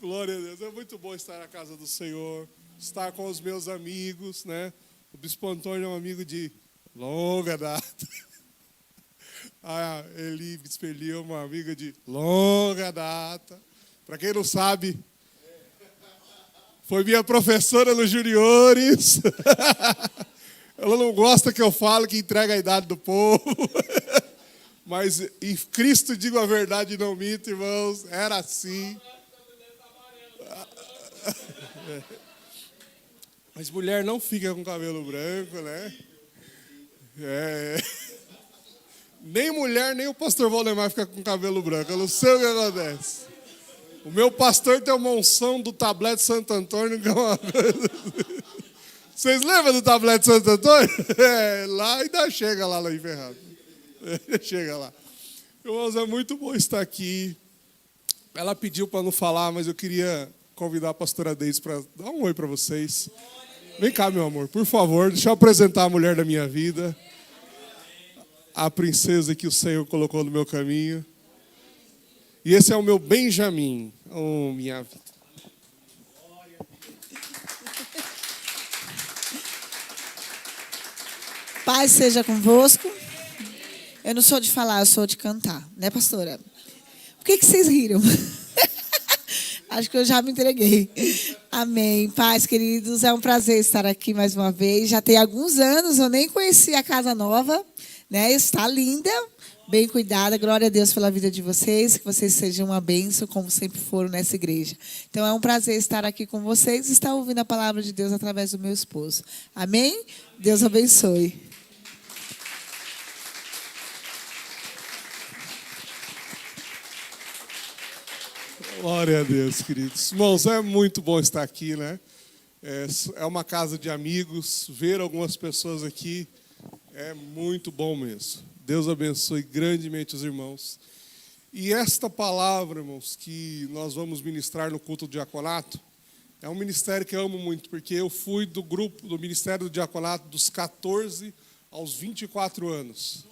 Glória a Deus. É muito bom estar na casa do Senhor, estar com os meus amigos, né? O Bispo Antônio é um amigo de longa data. A Eli Bispo Eli é uma amiga de longa data. Para quem não sabe, foi minha professora nos juniores. Ela não gosta que eu fale que entrega a idade do povo. Mas em Cristo digo a verdade e não minto, irmãos. Era assim. Mas mulher não fica com cabelo branco, né? Nem mulher, nem o pastor Valdemar fica com cabelo branco. Eu não sei o que acontece. O meu pastor tem uma unção do Tablete Santo Antônio, que é uma coisa... Vocês lembram do Tablete Santo Antônio? Lá ainda chega lá em Ferrado. Chega lá. Irmãos, é muito bom estar aqui. Ela pediu para não falar, mas eu queria convidar a pastora Deise para dar um oi para vocês. Vem cá, meu amor, por favor, deixa eu apresentar a mulher da minha vida. A princesa que o Senhor colocou no meu caminho. E esse é o meu Benjamin. Oh, minha vida. Paz seja convosco. Eu não sou de falar, eu sou de cantar, né, pastora? Por que vocês riram? Acho que eu já me entreguei. Amém. Paz, queridos, é um prazer estar aqui mais uma vez. Já tem alguns anos, eu nem conheci a casa nova, né? Está linda, bem cuidada. Glória a Deus pela vida de vocês, que vocês sejam uma bênção, como sempre foram nessa igreja. Então é um prazer estar aqui com vocês e estar ouvindo a palavra de Deus através do meu esposo. Amém? Deus abençoe. Glória a Deus, queridos. Irmãos, é muito bom estar aqui, né? É uma casa de amigos. Ver algumas pessoas aqui é muito bom mesmo. Deus abençoe grandemente os irmãos. E esta palavra, irmãos, que nós vamos ministrar no culto do diaconato, é um ministério que eu amo muito, porque eu fui do grupo do Ministério do Diaconato dos 14 aos 24 anos.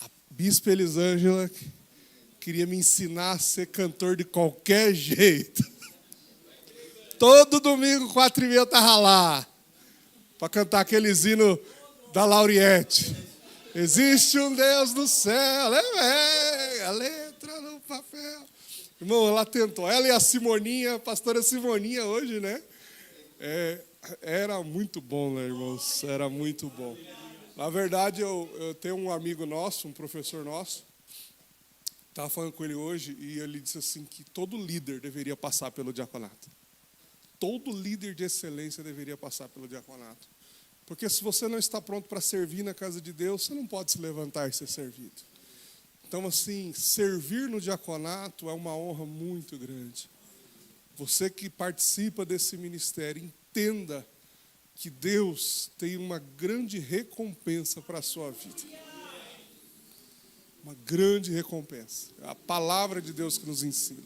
A Bispa Elisângela queria me ensinar a ser cantor de qualquer jeito. Todo domingo, 4h30, eu estava lá, para cantar aqueles hinos da Lauriette. Existe um Deus no céu, a letra no papel. Irmão, ela tentou. Ela e a Simoninha, a pastora Simoninha hoje, né? Era muito bom, né, irmãos? Era muito bom. Na verdade, eu tenho um amigo nosso, um professor nosso, estava falando com ele hoje e ele disse assim que todo líder deveria passar pelo diaconato. Todo líder de excelência deveria passar pelo diaconato. Porque se você não está pronto para servir na casa de Deus, você não pode se levantar e ser servido. Então, assim, servir no diaconato é uma honra muito grande. Você que participa desse ministério, entenda que Deus tem uma grande recompensa para a sua vida. Uma grande recompensa. É a palavra de Deus que nos ensina.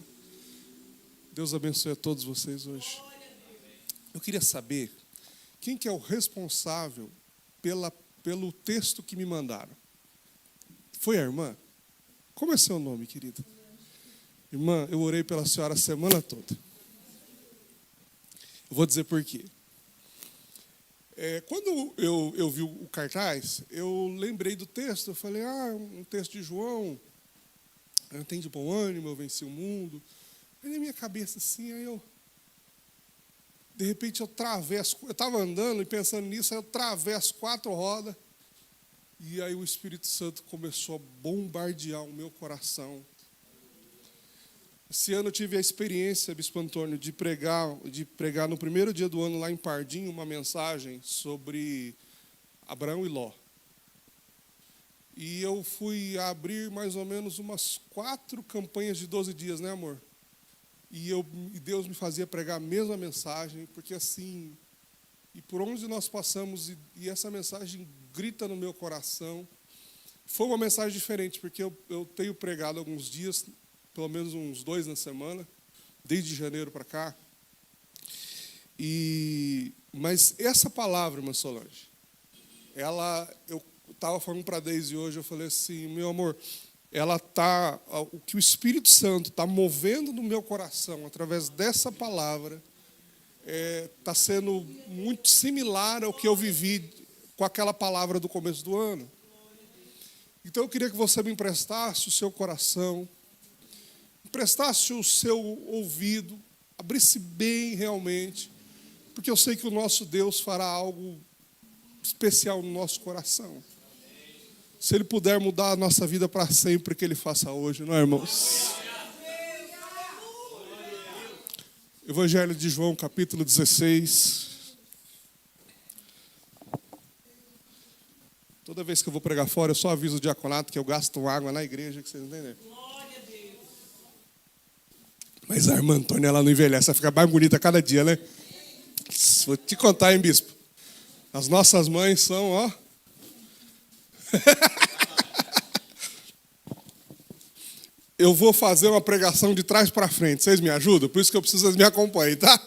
Deus abençoe a todos vocês hoje. Eu queria saber quem que é o responsável pelo texto que me mandaram. Foi a irmã? Como é seu nome, querida? Irmã, eu orei pela senhora a semana toda. Eu vou dizer por quê. Quando eu vi o cartaz, eu lembrei do texto. Eu falei, um texto de João. Eu tenho de bom ânimo, eu venci o mundo. Aí na minha cabeça assim, de repente eu travei, eu estava andando e pensando nisso, aí eu travei as 4 rodas. E aí o Espírito Santo começou a bombardear o meu coração. Esse ano eu tive a experiência, Bispo Antônio, de pregar no primeiro dia do ano lá em Pardinho uma mensagem sobre Abraão e Ló. E eu fui abrir mais ou menos umas 4 campanhas de 12 dias, né, amor? E Deus me fazia pregar a mesma mensagem, porque assim, e por onde nós passamos, e essa mensagem grita no meu coração. Foi uma mensagem diferente, porque eu tenho pregado alguns dias, pelo menos uns 2 na semana, desde janeiro para cá. Mas essa palavra, irmã Solange, eu estava falando para a Deise hoje, eu falei assim, meu amor, o que o Espírito Santo está movendo no meu coração através dessa palavra está sendo muito similar ao que eu vivi com aquela palavra do começo do ano. Então eu queria que você me emprestasse o seu coração, emprestasse o seu ouvido, abrisse bem realmente, porque eu sei que o nosso Deus fará algo especial no nosso coração. Se Ele puder mudar a nossa vida para sempre, que Ele faça hoje, não é, irmãos? Evangelho de João, capítulo 16. Toda vez que eu vou pregar fora, eu só aviso o diaconato que eu gasto água na igreja, que vocês entendem. Mas a irmã Antônia, ela não envelhece, ela fica mais bonita a cada dia, né? Vou te contar, hein, bispo? As nossas mães são, ó. Eu vou fazer uma pregação de trás para frente, vocês me ajudam? Por isso que eu preciso que vocês me acompanhem, tá?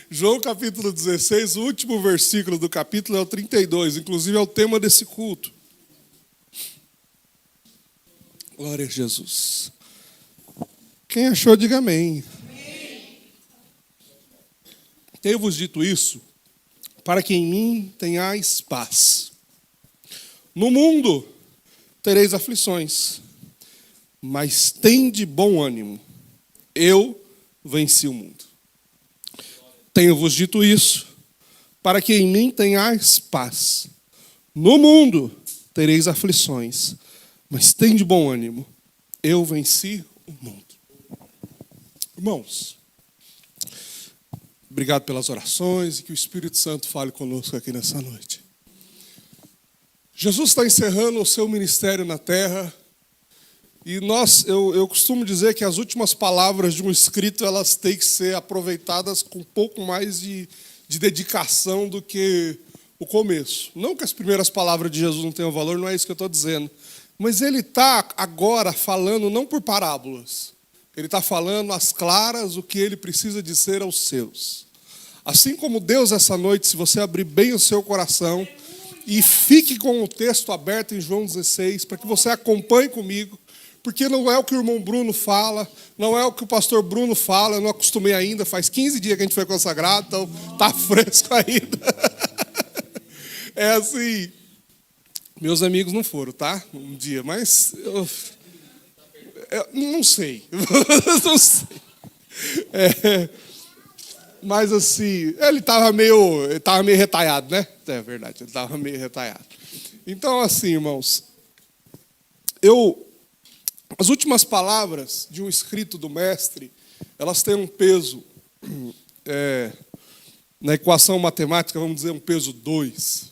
João capítulo 16, o último versículo do capítulo é o 32, inclusive é o tema desse culto. Glória a Jesus. Quem achou, diga amém. Tenho-vos dito isso, para que em mim tenhais paz. No mundo tereis aflições, mas tende bom ânimo. Eu venci o mundo. Tenho-vos dito isso, para que em mim tenhais paz. No mundo tereis aflições, mas tende bom ânimo. Eu venci o mundo. Irmãos, obrigado pelas orações e que o Espírito Santo fale conosco aqui nessa noite. Jesus está encerrando o seu ministério na terra e eu costumo dizer que as últimas palavras de um escrito elas têm que ser aproveitadas com um pouco mais de dedicação do que o começo. Não que as primeiras palavras de Jesus não tenham valor, não é isso que eu estou dizendo. Mas ele está agora falando não por parábolas. Ele está falando às claras o que ele precisa dizer aos seus. Assim como Deus essa noite, se você abrir bem o seu coração e fique com o texto aberto em João 16, para que você acompanhe comigo, porque não é o que o irmão Bruno fala, não é o que o pastor Bruno fala, eu não acostumei ainda, faz 15 dias que a gente foi consagrado, então está fresco ainda. É assim, meus amigos não foram, tá? Um dia, mas eu não sei. Não sei. Mas assim, ele estava meio retalhado, né? É verdade, ele estava meio retalhado. Então, assim, irmãos, as últimas palavras de um escrito do mestre, elas têm um peso, na equação matemática, vamos dizer, um peso 2.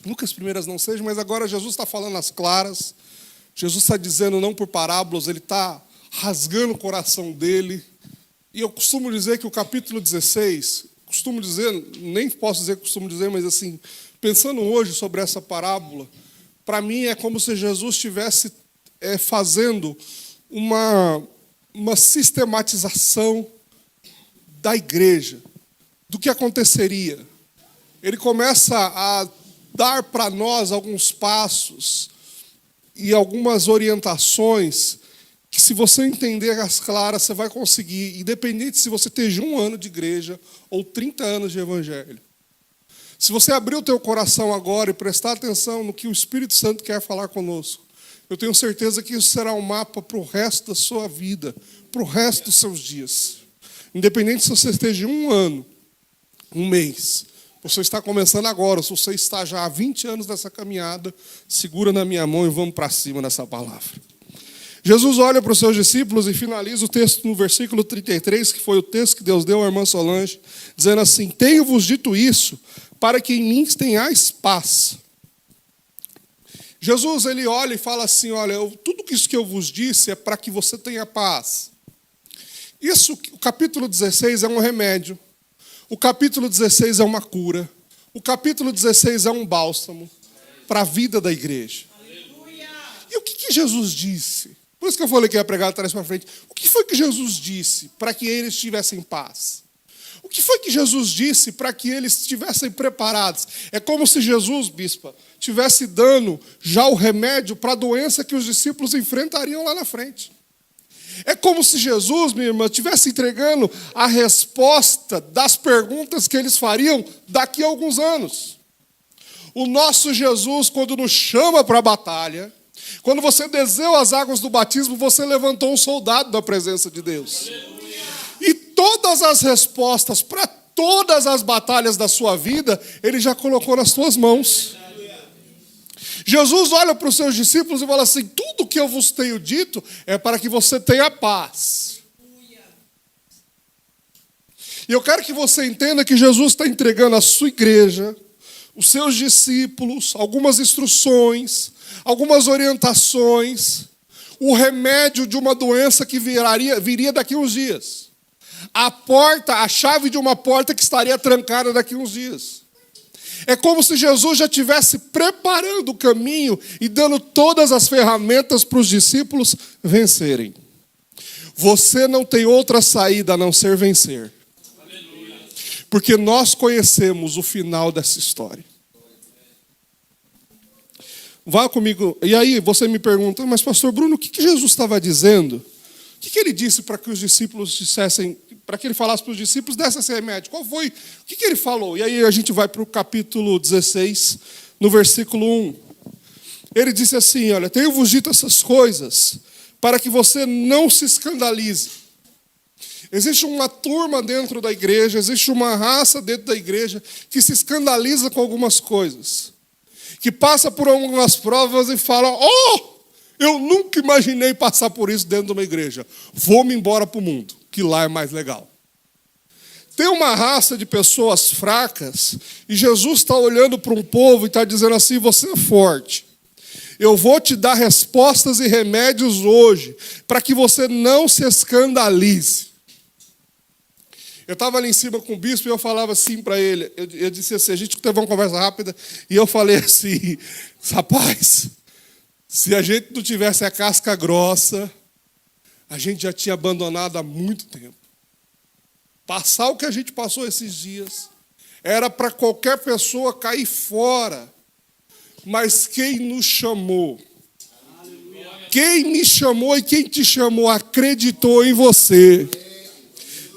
Não que as primeiras não sejam, mas agora Jesus está falando às claras, Jesus está dizendo não por parábolas, ele está rasgando o coração dele. E eu costumo dizer que o capítulo 16, nem posso dizer que costumo dizer, mas assim, pensando hoje sobre essa parábola, para mim é como se Jesus estivesse fazendo uma sistematização da igreja, do que aconteceria. Ele começa a dar para nós alguns passos e algumas orientações que, se você entender as claras, você vai conseguir, independente se você esteja 1 ano de igreja ou 30 anos de evangelho. Se você abrir o teu coração agora e prestar atenção no que o Espírito Santo quer falar conosco, eu tenho certeza que isso será um mapa para o resto da sua vida, para o resto dos seus dias. Independente se você esteja 1 ano, 1 mês, você está começando agora, se você está já há 20 anos nessa caminhada, segura na minha mão e vamos para cima nessa palavra. Jesus olha para os seus discípulos e finaliza o texto no versículo 33, que foi o texto que Deus deu à irmã Solange, dizendo assim: tenho-vos dito isso, para que em mim tenhais paz. Jesus, ele olha e fala assim, olha, tudo isso que eu vos disse é para que você tenha paz. Isso, o capítulo 16 é um remédio. O capítulo 16 é uma cura. O capítulo 16 é um bálsamo para a vida da igreja. Aleluia. E o que Jesus disse? Por isso que eu falei que ia pregar atrás para frente. O que foi que Jesus disse para que eles tivessem paz? O que foi que Jesus disse para que eles estivessem preparados? É como se Jesus, bispa, estivesse dando já o remédio para a doença que os discípulos enfrentariam lá na frente. É como se Jesus, minha irmã, estivesse entregando a resposta das perguntas que eles fariam daqui a alguns anos. O nosso Jesus, quando nos chama para a batalha, quando você desceu as águas do batismo, você levantou um soldado da presença de Deus. E todas as respostas para todas as batalhas da sua vida, Ele já colocou nas suas mãos. Jesus olha para os seus discípulos e fala assim: tudo que eu vos tenho dito é para que você tenha paz. E eu quero que você entenda que Jesus está entregando à sua igreja, os seus discípulos, algumas instruções, algumas orientações, o remédio de uma doença que viria daqui a uns dias. A chave de uma porta que estaria trancada daqui a uns dias. É como se Jesus já estivesse preparando o caminho e dando todas as ferramentas para os discípulos vencerem. Você não tem outra saída a não ser vencer. Porque nós conhecemos o final dessa história. Vá comigo. E aí você me pergunta: mas pastor Bruno, o que Jesus estava dizendo? O que ele disse para que os discípulos dissessem, para que ele falasse para os discípulos, desse esse remédio? Qual foi? O que ele falou? E aí a gente vai para o capítulo 16, no versículo 1. Ele disse assim: olha, tenho-vos dito essas coisas para que você não se escandalize. Existe uma turma dentro da igreja, existe uma raça dentro da igreja que se escandaliza com algumas coisas, que passa por algumas provas e fala: oh, eu nunca imaginei passar por isso dentro de uma igreja. Vou-me embora para o mundo, que lá é mais legal. Tem uma raça de pessoas fracas, e Jesus está olhando para um povo e está dizendo assim: você é forte. Eu vou te dar respostas e remédios hoje, para que você não se escandalize. Eu estava ali em cima com o bispo e eu falava assim para ele. Eu disse assim, a gente teve uma conversa rápida, e eu falei assim: rapaz, se a gente não tivesse a casca grossa, a gente já tinha abandonado há muito tempo. Passar o que a gente passou esses dias era para qualquer pessoa cair fora. Mas quem nos chamou, quem me chamou e quem te chamou acreditou em você.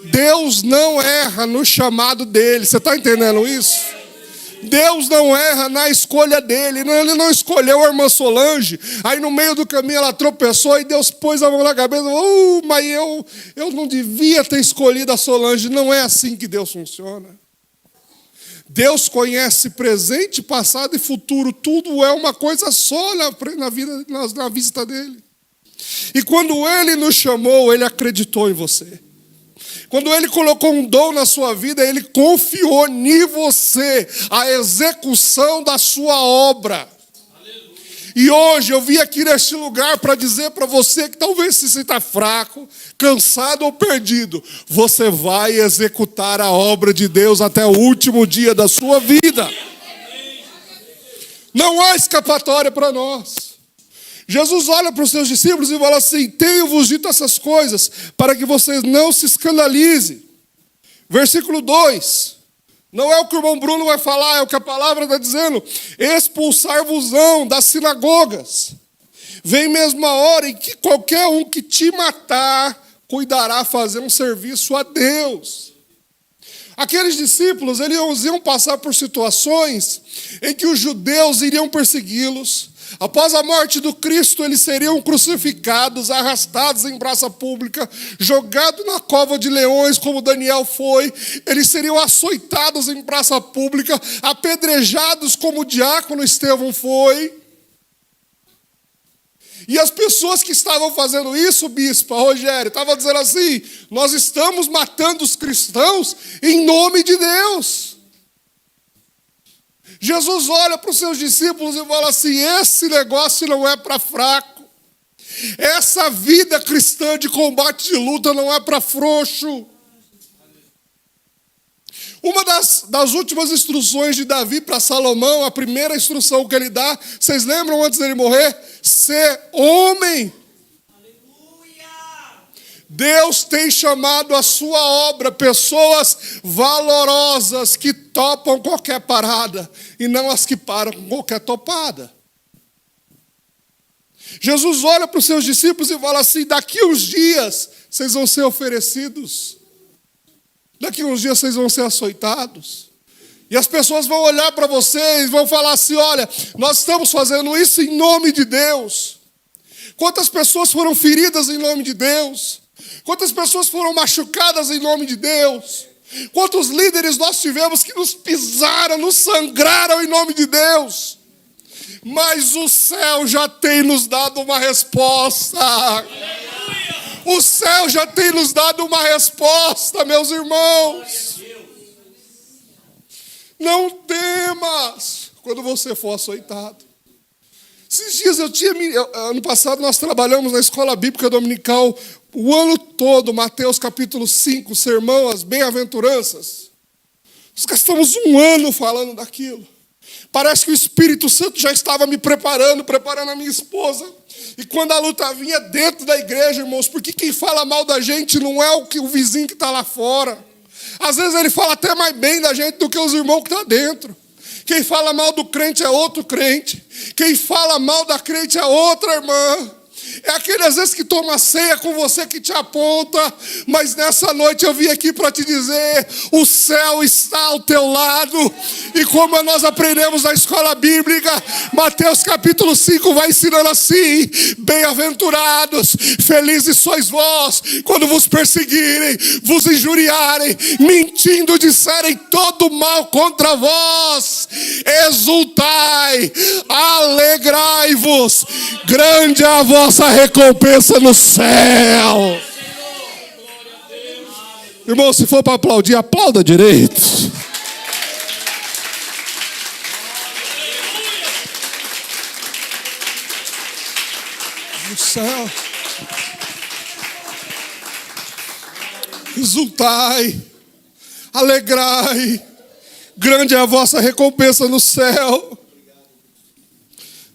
Deus não erra no chamado dele. Você está entendendo isso? Deus não erra na escolha dele. Ele não escolheu a irmã Solange. Aí no meio do caminho ela tropeçou e Deus pôs a mão na cabeça. Mas eu não devia ter escolhido a Solange. Não é assim que Deus funciona. Deus conhece presente, passado e futuro. Tudo é uma coisa só na vista dele. E quando ele nos chamou, ele acreditou em você. Quando ele colocou um dom na sua vida, ele confiou em você a execução da sua obra. E hoje eu vim aqui neste lugar para dizer para você que talvez se sinta fraco, cansado ou perdido, você vai executar a obra de Deus até o último dia da sua vida. Não há escapatória para nós. Jesus olha para os seus discípulos e fala assim: tenho-vos dito essas coisas para que vocês não se escandalizem. Versículo 2. Não é o que o irmão Bruno vai falar, é o que a palavra está dizendo. Expulsar-vos-ão das sinagogas. Vem mesmo a hora em que qualquer um que te matar cuidará fazer um serviço a Deus. Aqueles discípulos, eles iam passar por situações em que os judeus iriam persegui-los. Após a morte do Cristo, eles seriam crucificados, arrastados em praça pública, jogados na cova de leões, como Daniel foi. Eles seriam açoitados em praça pública, apedrejados como o diácono Estevão foi. E as pessoas que estavam fazendo isso, bispo Rogério, estavam dizendo assim: nós estamos matando os cristãos em nome de Deus. Jesus olha para os seus discípulos e fala assim: esse negócio não é para fraco. Essa vida cristã de combate, de luta, não é para frouxo. Uma das últimas instruções de Davi para Salomão, a primeira instrução que ele dá, vocês lembram antes dele morrer? Ser homem. Deus tem chamado a sua obra pessoas valorosas que topam qualquer parada e não as que param com qualquer topada. Jesus olha para os seus discípulos e fala assim: daqui uns dias vocês vão ser oferecidos, daqui uns dias vocês vão ser açoitados. E as pessoas vão olhar para vocês e vão falar assim: olha, nós estamos fazendo isso em nome de Deus. Quantas pessoas foram feridas em nome de Deus? Quantas pessoas foram machucadas em nome de Deus? Quantos líderes nós tivemos que nos pisaram, nos sangraram em nome de Deus? Mas o céu já tem nos dado uma resposta. O céu já tem nos dado uma resposta, meus irmãos. Não temas quando você for açoitado. Esses dias ano passado nós trabalhamos na escola bíblica dominical o ano todo, Mateus capítulo 5, sermão, as bem-aventuranças. Nós gastamos um ano falando daquilo. Parece que o Espírito Santo já estava me preparando a minha esposa. E quando a luta vinha dentro da igreja, irmãos, porque quem fala mal da gente não é o vizinho que está lá fora. Às vezes ele fala até mais bem da gente do que os irmãos que estão dentro. Quem fala mal do crente é outro crente. Quem fala mal da crente é outra irmã. É aquele às vezes que toma ceia com você que te aponta. Mas nessa noite eu vim aqui para te dizer: o céu está ao teu lado. E como nós aprendemos na escola bíblica, Mateus capítulo 5 vai ensinando assim: bem-aventurados, felizes sois vós, quando vos perseguirem, vos injuriarem, mentindo disserem todo mal contra vós. Exultai, alegrai-vos, grande é a vossa recompensa no céu. Irmão, se for para aplaudir, aplauda direito. No céu. Exultai, alegrai, grande é a vossa recompensa no céu.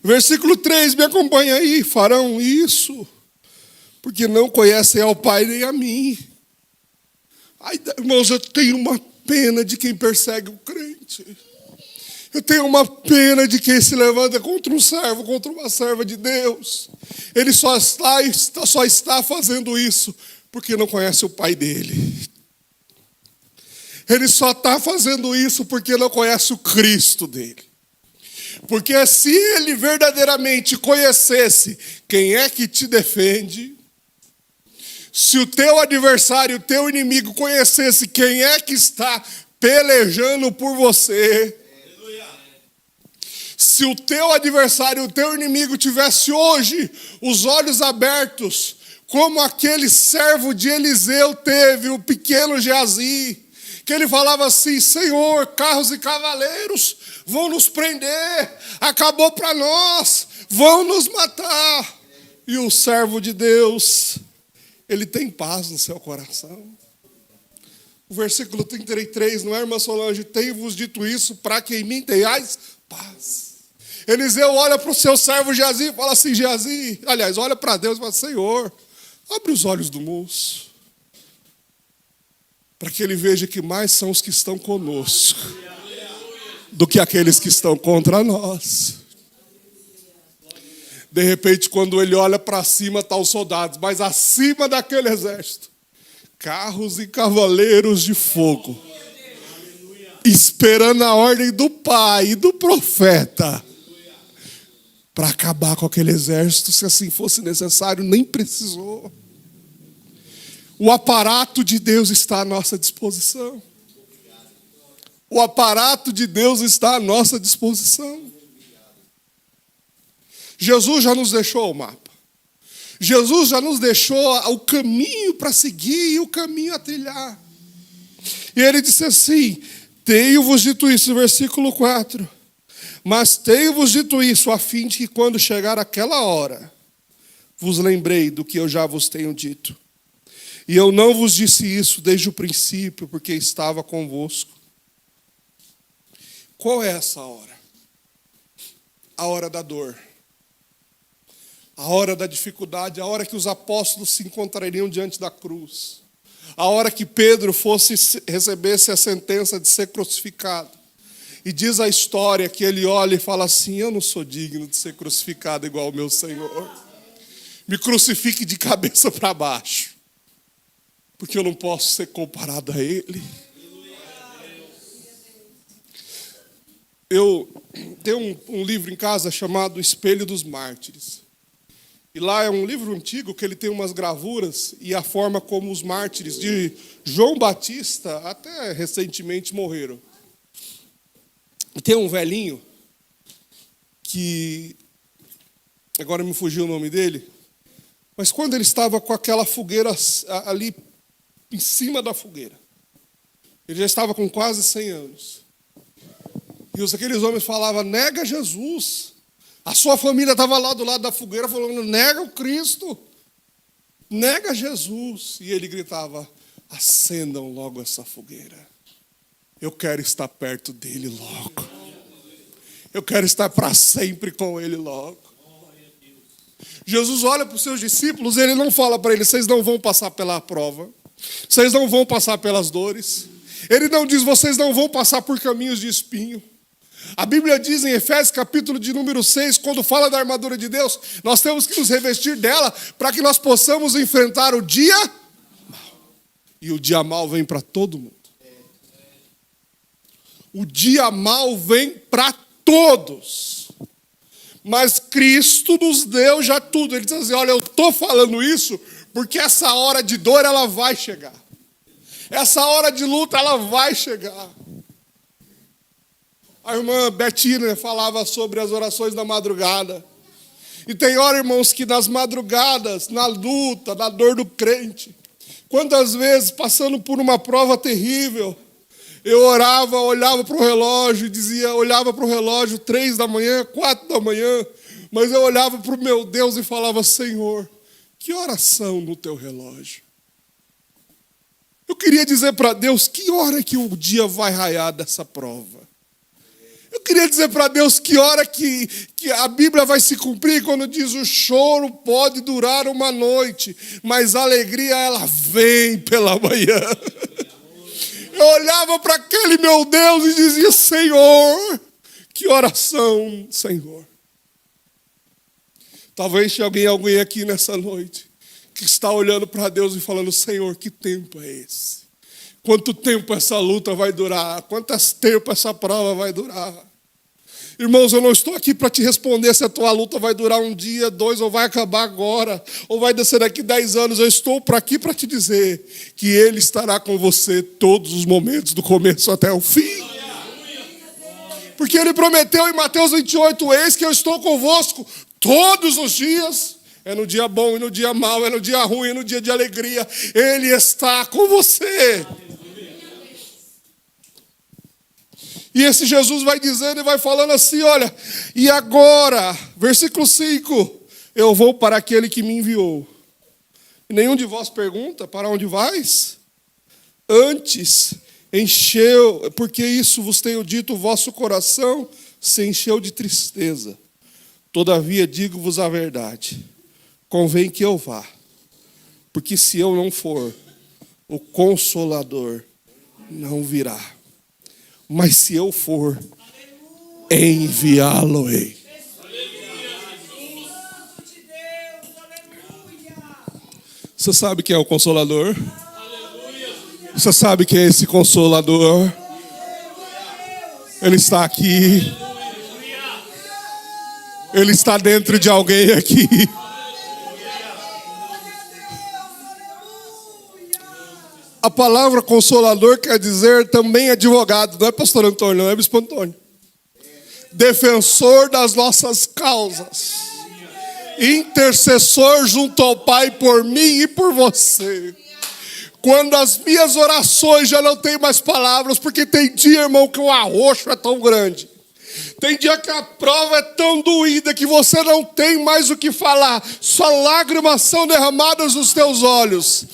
Versículo 3, me acompanha aí. Farão isso porque não conhecem ao Pai nem a mim. Ai, irmãos, eu tenho uma pena de quem persegue o crente. Eu tenho uma pena de quem se levanta contra um servo, contra uma serva de Deus. Ele só está fazendo isso porque não conhece o Pai dele. Ele só está fazendo isso porque não conhece o Cristo dele. Porque se ele verdadeiramente conhecesse quem é que te defende, se o teu adversário, o teu inimigo conhecesse quem é que está pelejando por você, se o teu adversário, o teu inimigo tivesse hoje os olhos abertos, como aquele servo de Eliseu teve, o pequeno Geazi, que ele falava assim: Senhor, carros e cavaleiros vão nos prender, acabou para nós, vão nos matar. E o servo de Deus, ele tem paz no seu coração. O versículo 33, não é, irmã Solange? Tenho-vos dito isso para que em mim tenhais paz. Eliseu olha para o seu servo Geazi e fala assim: Geazi, aliás, olha para Deus e fala: Senhor, abre os olhos do moço, para que ele veja que mais são os que estão conosco do que aqueles que estão contra nós. De repente, quando ele olha para cima, estão os soldados, mas acima daquele exército, carros e cavaleiros de fogo, esperando a ordem do Pai e do profeta para acabar com aquele exército. Se assim fosse necessário, nem precisou. O aparato de Deus está à nossa disposição. O aparato de Deus está à nossa disposição. Jesus já nos deixou o mapa. Jesus já nos deixou o caminho para seguir e o caminho a trilhar. E ele disse assim: tenho-vos dito isso, versículo 4. Mas tenho-vos dito isso a fim de que quando chegar aquela hora, vos lembrei do que eu já vos tenho dito. E eu não vos disse isso desde o princípio, porque estava convosco. Qual é essa hora? A hora da dor. A hora da dificuldade, a hora que os apóstolos se encontrariam diante da cruz. A hora que Pedro recebesse a sentença de ser crucificado. E diz a história que ele olha e fala assim: eu não sou digno de ser crucificado igual ao meu Senhor. Me crucifique de cabeça para baixo. Porque eu não posso ser comparado a Ele. Eu tenho um livro em casa chamado Espelho dos Mártires. E lá é um livro antigo que ele tem umas gravuras e a forma como os mártires de João Batista até recentemente morreram. E tem um velhinho que agora me fugiu o nome dele, mas quando ele estava com aquela fogueira ali em cima da fogueira, ele já estava com quase 100 anos. E aqueles homens falavam: nega Jesus. A sua família estava lá do lado da fogueira falando: nega o Cristo, nega Jesus. E ele gritava: acendam logo essa fogueira. Eu quero estar perto dele logo. Eu quero estar para sempre com ele logo. Jesus olha para os seus discípulos e ele não fala para eles: vocês não vão passar pela prova, vocês não vão passar pelas dores. Ele não diz: vocês não vão passar por caminhos de espinho. A Bíblia diz em Efésios capítulo de número 6, quando fala da armadura de Deus, nós temos que nos revestir dela para que nós possamos enfrentar o dia mau. E o dia mau vem para todo mundo. O dia mau vem para todos. Mas Cristo nos deu já tudo. Ele diz assim: olha, eu estou falando isso porque essa hora de dor ela vai chegar. Essa hora de luta ela vai chegar. A irmã Betina falava sobre as orações da madrugada. E tem hora, irmãos, que nas madrugadas, na luta, na dor do crente, quantas vezes, passando por uma prova terrível, eu orava, olhava para o relógio, olhava para o relógio 3 da manhã, 4 da manhã, mas eu olhava para o meu Deus e falava: Senhor, que oração no teu relógio? Eu queria dizer para Deus: que hora que o dia vai raiar dessa prova? Eu queria dizer para Deus: que hora que a Bíblia vai se cumprir quando diz: o choro pode durar uma noite, mas a alegria ela vem pela manhã. Eu olhava para aquele meu Deus e dizia: Senhor, que oração, Senhor. Talvez tenha alguém aqui nessa noite que está olhando para Deus e falando: Senhor, que tempo é esse? Quanto tempo essa luta vai durar? Quanto tempo essa prova vai durar? Irmãos, eu não estou aqui para te responder se a tua luta vai durar 1 dia, 2, ou vai acabar agora, ou vai descer daqui 10 anos. Eu estou aqui para te dizer que Ele estará com você todos os momentos, do começo até o fim. Porque Ele prometeu em Mateus 28, eis que eu estou convosco todos os dias. É no dia bom e no dia mau, é no dia ruim e no dia de alegria. Ele está com você. E esse Jesus vai dizendo e vai falando assim: olha, e agora, versículo 5, eu vou para aquele que me enviou. E nenhum de vós pergunta: para onde vais? Antes encheu, porque isso vos tenho dito, o vosso coração se encheu de tristeza. Todavia digo-vos a verdade, convém que eu vá, porque se eu não for, o Consolador não virá. Mas se eu for, enviá-lo-ei. Você sabe quem é o Consolador? Você sabe quem é esse Consolador? Ele está aqui. Ele está dentro de alguém aqui. A palavra Consolador quer dizer também advogado. Não é pastor Antônio, não é bispo Antônio. Defensor das nossas causas. Intercessor junto ao Pai por mim e por você. Quando as minhas orações já não têm mais palavras, porque tem dia, irmão, que o arroxo é tão grande. Tem dia que a prova é tão doída que você não tem mais o que falar. Só lágrimas são derramadas nos teus olhos.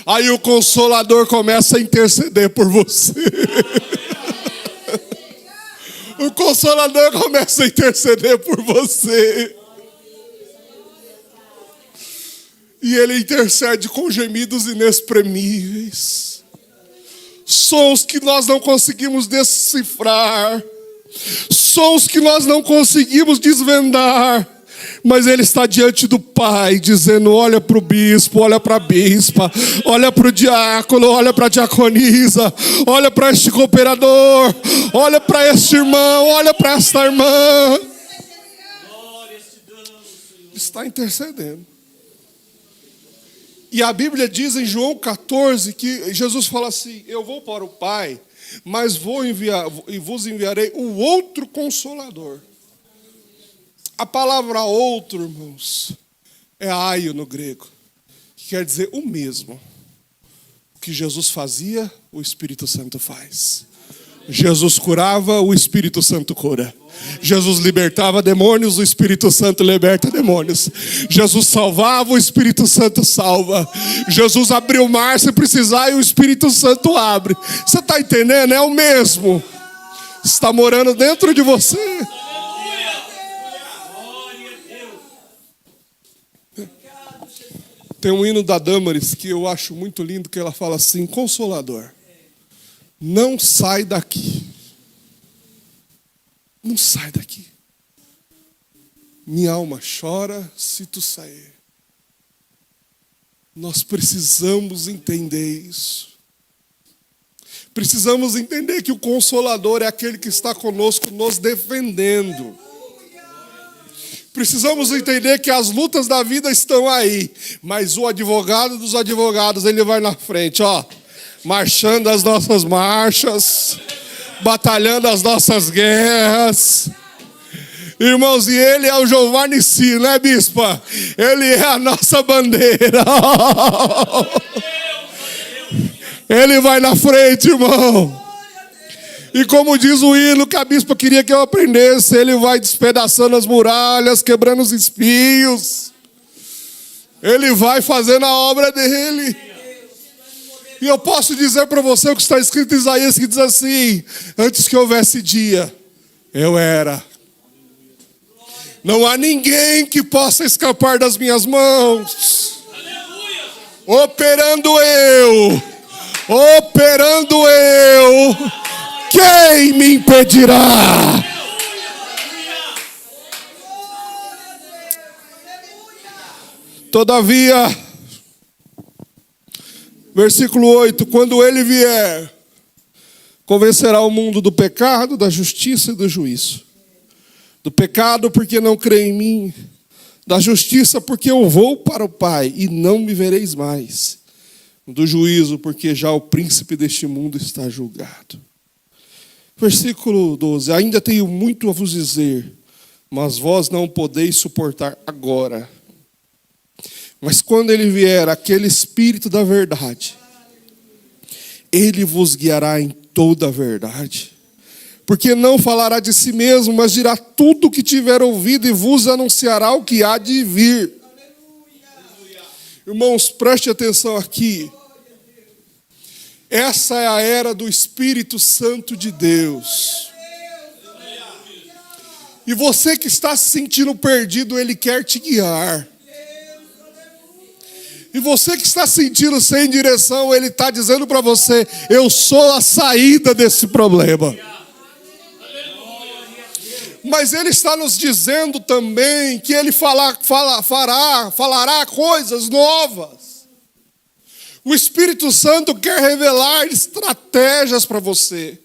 Aí o Consolador começa a interceder por você. O Consolador começa a interceder por você. E Ele intercede com gemidos inexprimíveis. Sons que nós não conseguimos decifrar. Sons que nós não conseguimos desvendar. Mas Ele está diante do Pai, dizendo: olha para o bispo, olha para a bispa, olha para o diácono, olha para a diaconisa, olha para este cooperador, olha para este irmão, olha para esta irmã. Está intercedendo. E a Bíblia diz em João 14 que Jesus fala assim: eu vou para o Pai, mas vou enviar e vos enviarei o outro Consolador. A palavra outro, irmãos, é aio no grego, que quer dizer o mesmo. O que Jesus fazia, o Espírito Santo faz. Jesus curava, o Espírito Santo cura. Jesus libertava demônios, o Espírito Santo liberta demônios. Jesus salvava, o Espírito Santo salva. Jesus abriu o mar se precisar e o Espírito Santo abre. Você está entendendo? É o mesmo. Está morando dentro de você. Tem um hino da Damaris que eu acho muito lindo, que ela fala assim: Consolador, não sai daqui. Não sai daqui. Minha alma chora se tu sair. Nós precisamos entender isso. Precisamos entender que o Consolador é aquele que está conosco nos defendendo. Precisamos entender que as lutas da vida estão aí, mas o advogado dos advogados, ele vai na frente, ó, marchando as nossas marchas, batalhando as nossas guerras. Irmãos, e ele é o Giovanni Si, né, bispa? Ele é a nossa bandeira. Ele vai na frente, irmão. E como diz o hino que a bispa queria que eu aprendesse, ele vai despedaçando as muralhas, quebrando os espinhos. Ele vai fazendo a obra dele. E eu posso dizer para você o que está escrito em Isaías, que diz assim: antes que houvesse dia, eu era. Não há ninguém que possa escapar das minhas mãos. Operando eu. Quem me impedirá? Todavia, versículo 8: quando ele vier, convencerá o mundo do pecado, da justiça e do juízo. Do pecado, porque não crê em mim. Da justiça, porque eu vou para o Pai e não me vereis mais. Do juízo, porque já o príncipe deste mundo está julgado. Versículo 12: ainda tenho muito a vos dizer, mas vós não podeis suportar agora. Mas quando ele vier, aquele Espírito da verdade, ele vos guiará em toda a verdade. Porque não falará de si mesmo, mas dirá tudo o que tiver ouvido e vos anunciará o que há de vir. Irmãos, preste atenção aqui. Essa é a era do Espírito Santo de Deus. E você que está se sentindo perdido, Ele quer te guiar. E você que está se sentindo sem direção, Ele está dizendo para você: eu sou a saída desse problema. Mas Ele está nos dizendo também que Ele falará coisas novas. O Espírito Santo quer revelar estratégias para você,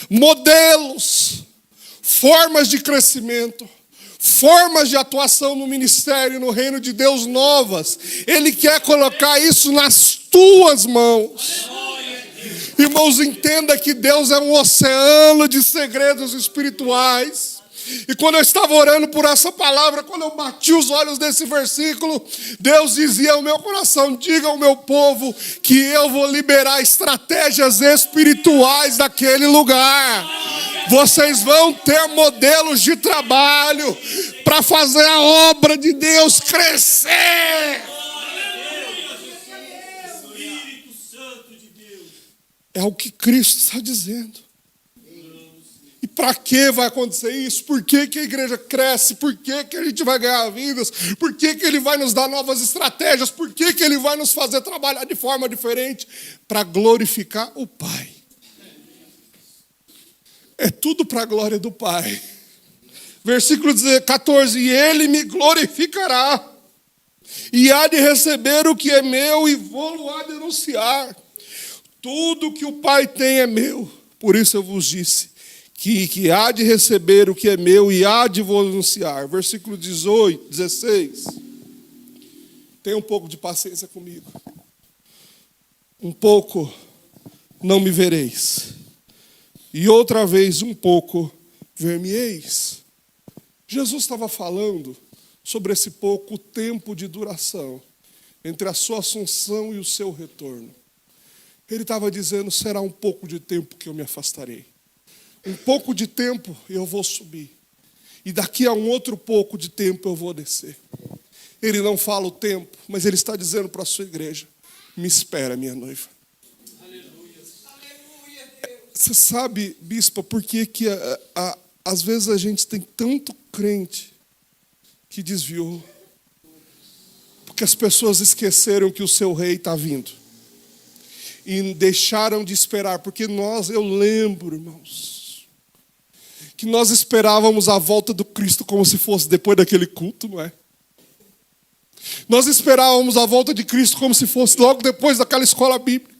modelos, formas de crescimento, formas de atuação no ministério, no reino de Deus novas. Ele quer colocar isso nas tuas mãos. Irmãos, entenda que Deus é um oceano de segredos espirituais. E quando eu estava orando por essa palavra, quando eu bati os olhos nesse versículo, Deus dizia ao meu coração: diga ao meu povo que eu vou liberar estratégias espirituais daquele lugar. Vocês vão ter modelos de trabalho para fazer a obra de Deus crescer. É o que Cristo está dizendo. para que vai acontecer isso? Por que a igreja cresce? Por que a gente vai ganhar vidas? Por que ele vai nos dar novas estratégias? Por que ele vai nos fazer trabalhar de forma diferente? Para glorificar o Pai. É tudo para a glória do Pai. Versículo 14, e ele me glorificará, e há de receber o que é meu, e vou-lo a denunciar. Tudo que o Pai tem é meu. Por isso eu vos disse, que há de receber o que é meu, e há de vou anunciar. Versículo 16. Tenha um pouco de paciência comigo. Um pouco não me vereis, e outra vez um pouco ver-me-eis. Jesus estava falando sobre esse pouco tempo de duração entre a sua assunção e o seu retorno. Ele estava dizendo, será um pouco de tempo que eu me afastarei. Um pouco de tempo eu vou subir. E daqui a um outro pouco de tempo eu vou descer. Ele não fala o tempo, mas ele está dizendo para a sua igreja, me espera, minha noiva. Você sabe, bispa, por que às vezes a gente tem tanto crente que desviou? Porque as pessoas esqueceram que o seu rei está vindo. E deixaram de esperar. Porque eu lembro, irmãos, que nós esperávamos a volta do Cristo como se fosse depois daquele culto, não é? Nós esperávamos a volta de Cristo como se fosse logo depois daquela escola bíblica.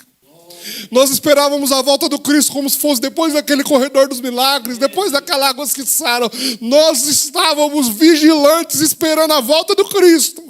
Nós esperávamos a volta do Cristo como se fosse depois daquele corredor dos milagres, depois daquela águas que saram. Nós estávamos vigilantes esperando a volta do Cristo.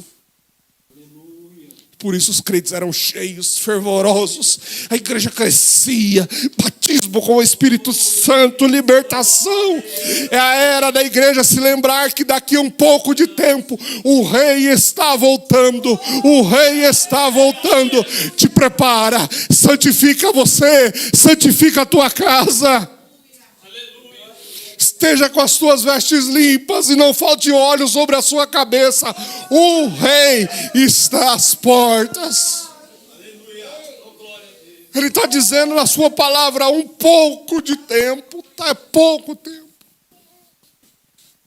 Por isso os crentes eram cheios, fervorosos. A igreja crescia, batismo com o Espírito Santo, libertação. É a era da igreja se lembrar que daqui a um pouco de tempo o rei está voltando. O rei está voltando. Te prepara, santifica você, santifica a tua casa. Esteja com as tuas vestes limpas e não falte óleo sobre a sua cabeça. O rei está às portas. Ele está dizendo na sua palavra, um pouco de tempo, é pouco tempo.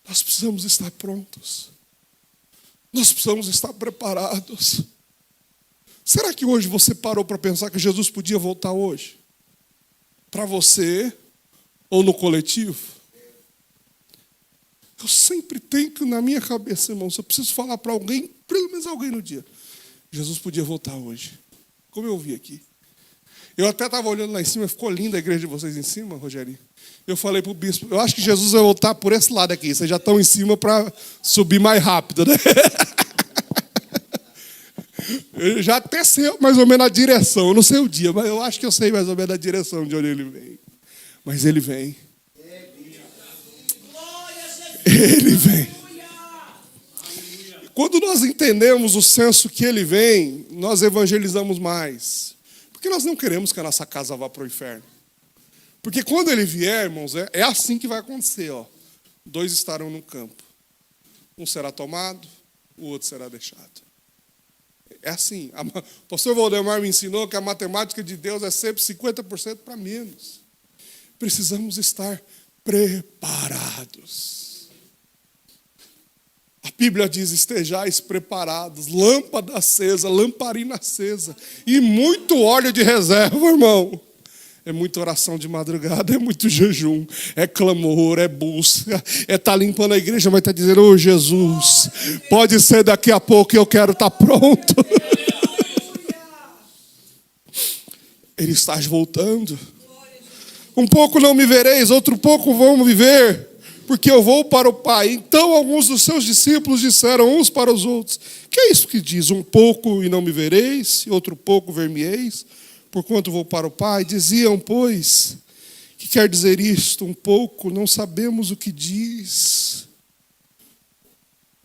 Nós precisamos estar prontos. Nós precisamos estar preparados. Será que hoje você parou para pensar que Jesus podia voltar hoje? Para você ou no coletivo? Eu sempre tenho que, na minha cabeça, irmãos, eu preciso falar para alguém, pelo menos alguém no dia. Jesus podia voltar hoje. Como eu vi aqui. Eu até estava olhando lá em cima, ficou linda a igreja de vocês em cima, Rogério. Eu falei para o bispo, eu acho que Jesus vai voltar por esse lado aqui. Vocês já estão em cima para subir mais rápido, né? Eu já até sei mais ou menos a direção. Eu não sei o dia, mas eu acho que eu sei mais ou menos a direção de onde ele vem. Mas ele vem. Ele vem. Quando nós entendemos o senso que ele vem, nós evangelizamos mais. Porque nós não queremos que a nossa casa vá para o inferno. Porque quando ele vier, irmãos, é assim que vai acontecer. Ó. 2 estarão no campo. Um será tomado, o outro será deixado. É assim. O pastor Valdemar me ensinou que a matemática de Deus é sempre 50% para menos. Precisamos estar preparados. A Bíblia diz, estejais preparados, lâmpada acesa, lamparina acesa, e muito óleo de reserva, irmão. É muita oração de madrugada, é muito jejum, é clamor, é busca, é estar limpando a igreja, mas está dizendo, ô Jesus, pode ser daqui a pouco eu quero estar pronto. Ele está voltando. Um pouco não me vereis, outro pouco vão me ver, porque eu vou para o Pai. Então alguns dos seus discípulos disseram uns para os outros, que é isso que diz? Um pouco e não me vereis, e outro pouco ver-me-eis, porquanto vou para o Pai. Diziam, pois, que quer dizer isto? Um pouco, não sabemos o que diz.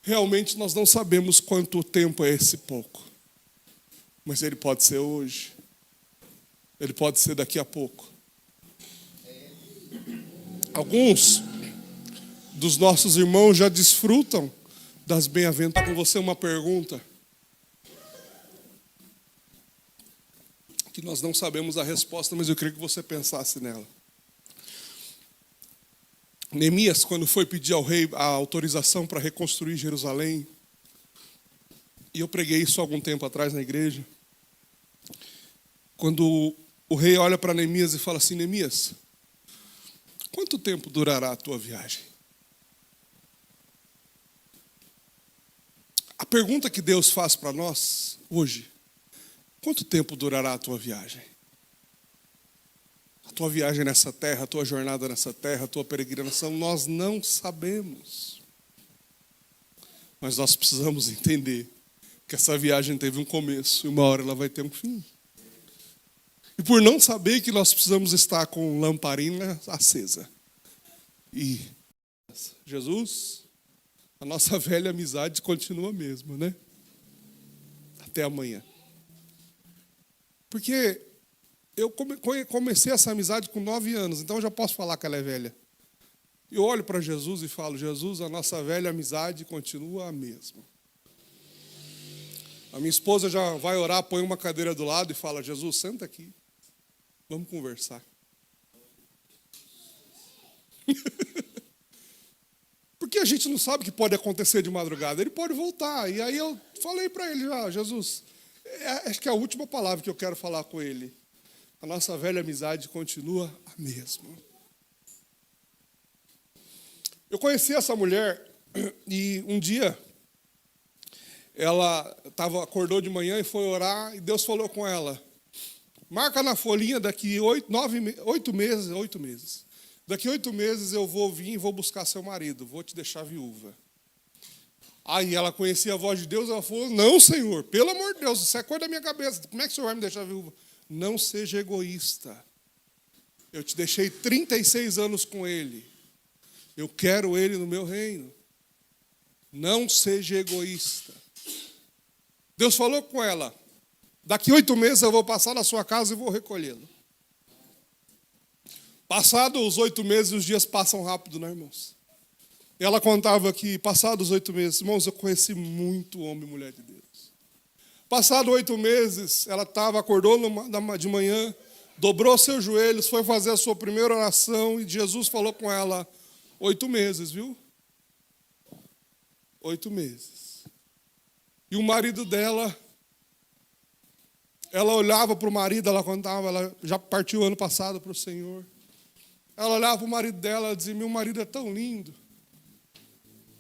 Realmente nós não sabemos quanto tempo é esse pouco. Mas ele pode ser hoje. Ele pode ser daqui a pouco. Alguns dos nossos irmãos já desfrutam das bem-aventuranças. Com você uma pergunta que nós não sabemos a resposta, mas eu queria que você pensasse nela. Neemias, quando foi pedir ao rei a autorização para reconstruir Jerusalém, e eu preguei isso há algum tempo atrás na igreja, quando o rei olha para Neemias e fala assim: Neemias, quanto tempo durará a tua viagem? A pergunta que Deus faz para nós hoje: quanto tempo durará a tua viagem? A tua viagem nessa terra, a tua jornada nessa terra, a tua peregrinação, nós não sabemos. Mas nós precisamos entender que essa viagem teve um começo e uma hora ela vai ter um fim. E por não saber que nós precisamos estar com lamparina acesa. E Jesus, a nossa velha amizade continua a mesma, né? Até amanhã. Porque eu comecei essa amizade com 9 anos, então eu já posso falar que ela é velha. Eu olho para Jesus e falo: Jesus, a nossa velha amizade continua a mesma. A minha esposa já vai orar, põe uma cadeira do lado e fala: Jesus, senta aqui, vamos conversar. Porque a gente não sabe o que pode acontecer de madrugada, ele pode voltar. E aí eu falei para ele: Jesus, acho que é a última palavra que eu quero falar com ele. A nossa velha amizade continua a mesma. Eu conheci essa mulher e um dia ela acordou de manhã e foi orar e Deus falou com ela: marca na folhinha daqui 8 meses. Daqui 8 meses eu vou vir e vou buscar seu marido, vou te deixar viúva. Aí ela conhecia a voz de Deus, ela falou: não, Senhor, pelo amor de Deus, isso é coisa da minha cabeça, como é que o Senhor vai me deixar viúva? Não seja egoísta. Eu te deixei 36 anos com ele. Eu quero ele no meu reino. Não seja egoísta. Deus falou com ela: daqui 8 meses eu vou passar na sua casa e vou recolhê-lo. Passados os 8 meses, os dias passam rápido, né, irmãos? Ela contava que, passados 8 meses, irmãos, eu conheci muito homem e mulher de Deus. Passados 8 meses, ela acordou de manhã, dobrou seus joelhos, foi fazer a sua primeira oração e Jesus falou com ela: 8 meses, viu? 8 meses. E o marido dela, ela olhava para o marido, ela contava, ela já partiu ano passado para o Senhor. Ela olhava para o marido dela e dizia: meu marido é tão lindo.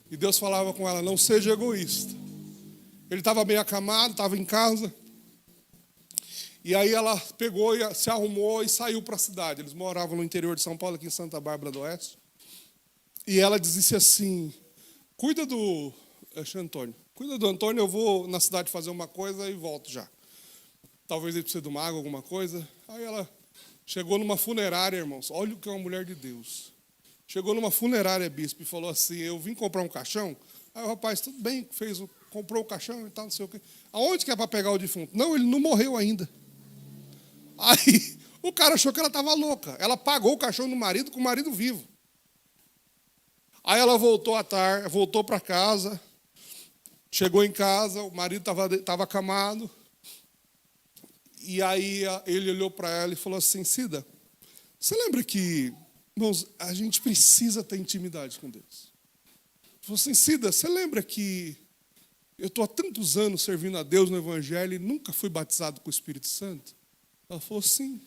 E Deus falava com ela: não seja egoísta. Ele estava bem acamado, estava em casa. E aí ela pegou e se arrumou e saiu para a cidade. Eles moravam no interior de São Paulo, aqui em Santa Bárbara do Oeste. E ela disse assim: cuida do Antônio, eu vou na cidade fazer uma coisa e volto já. Talvez ele precise de uma água, alguma coisa. Aí ela chegou numa funerária, irmãos. Olha o que é uma mulher de Deus. Chegou numa funerária, bispo, e falou assim: eu vim comprar um caixão. Aí o rapaz: tudo bem, comprou o caixão e tal, não sei o quê. Aonde que é para pegar o defunto? Não, ele não morreu ainda. Aí o cara achou que ela estava louca. Ela pagou o caixão do marido com o marido vivo. Aí ela voltou à tarde, voltou para casa, chegou em casa, o marido estava acamado. E aí ele olhou para ela e falou assim: Cida, você lembra que, irmãos, a gente precisa ter intimidade com Deus? Ele falou assim: Cida, você lembra que eu estou há tantos anos servindo a Deus no Evangelho e nunca fui batizado com o Espírito Santo? Ela falou: sim.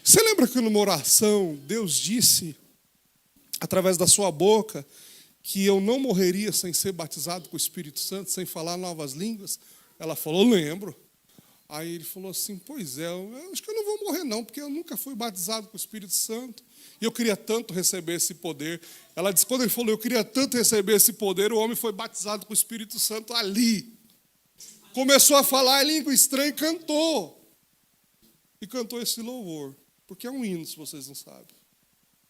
Você lembra que numa oração Deus disse, através da sua boca, que eu não morreria sem ser batizado com o Espírito Santo, sem falar novas línguas? Ela falou: lembro. Aí ele falou assim: pois é, eu acho que eu não vou morrer não, porque eu nunca fui batizado com o Espírito Santo. E eu queria tanto receber esse poder. Ela disse: quando ele falou, eu queria tanto receber esse poder, o homem foi batizado com o Espírito Santo ali. Começou a falar em língua estranha e cantou. E cantou esse louvor, porque é um hino, se vocês não sabem.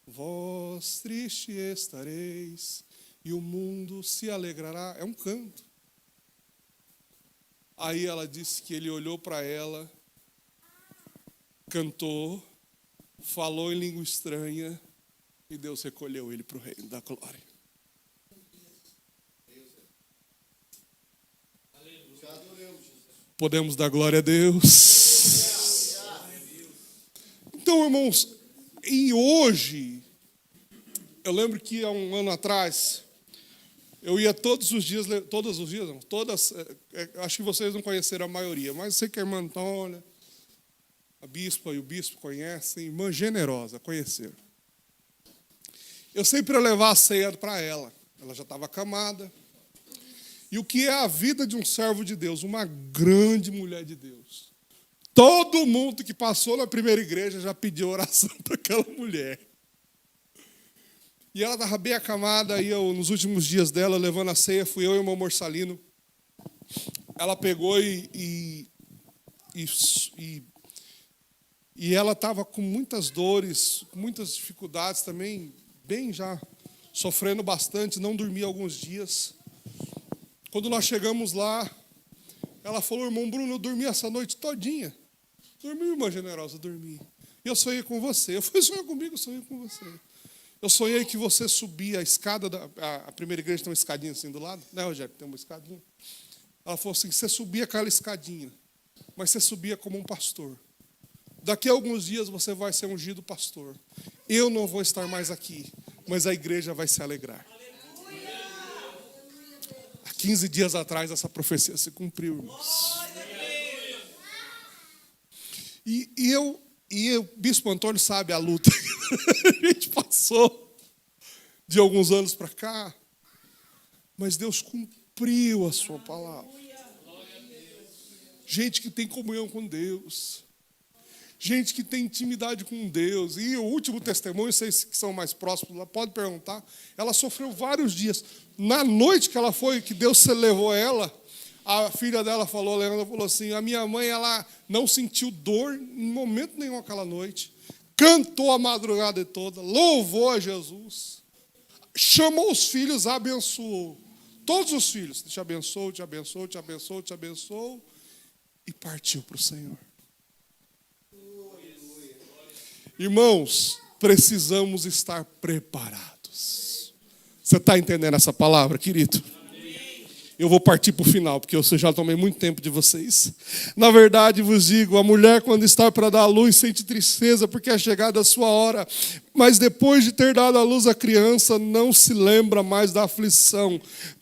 Vós triste estareis, e o mundo se alegrará. É um canto. Aí ela disse que ele olhou para ela, cantou, falou em língua estranha, e Deus recolheu ele para o reino da glória. Podemos dar glória a Deus. Então, irmãos, e hoje, Eu lembro que há um ano atrás, eu ia todos os dias, não, acho que vocês não conheceram a maioria, mas sei que a irmã Antônia, a bispa e o bispo conhecem, irmã generosa, conheceram. Eu sempre ia levar a ceia para ela já estava acamada. E o que é a vida de um servo de Deus? Uma grande mulher de Deus. Todo mundo que passou na primeira igreja já pediu oração para aquela mulher. E ela estava bem acamada, e eu, nos últimos dias dela, levando a ceia, fui eu e o irmão Morsalino. Ela pegou e ela estava com muitas dores, com muitas dificuldades também, bem já sofrendo bastante, não dormia alguns dias. Quando nós chegamos lá, ela falou: irmão Bruno, eu dormi essa noite todinha. Dormi, irmã generosa, dormi. E eu sonhei com você. Eu falei: sonhei comigo, eu sonhei com você. Eu sonhei que você subia a escada, a primeira igreja tem uma escadinha assim do lado, né, Rogério? Tem uma escadinha. Ela falou assim: você subia aquela escadinha, mas você subia como um pastor. Daqui a alguns dias você vai ser ungido pastor. Eu não vou estar mais aqui, mas a igreja vai se alegrar. Há 15 dias atrás essa profecia se cumpriu, irmãos. E o bispo Antônio sabe a luta que a gente passou de alguns anos para cá, mas Deus cumpriu a sua palavra. Gente que tem comunhão com Deus, gente que tem intimidade com Deus. E o último testemunho, vocês que são mais próximos lá, pode perguntar. Ela sofreu vários dias. Na noite que ela foi, que Deus levou ela, a filha dela falou, a Leandra falou assim: a minha mãe, ela não sentiu dor em momento nenhum aquela noite. Cantou a madrugada toda, louvou a Jesus. Chamou os filhos, abençoou. Todos os filhos. Te abençoou, te abençoou, te abençoou, te abençoou. E partiu para o Senhor. Irmãos, precisamos estar preparados. Você está entendendo essa palavra, querido? Eu vou partir para o final, porque eu já tomei muito tempo de vocês. Na verdade, vos digo, a mulher, quando está para dar à luz, sente tristeza, porque é chegada a sua hora. Mas depois de ter dado à luz a criança, não se lembra mais da aflição,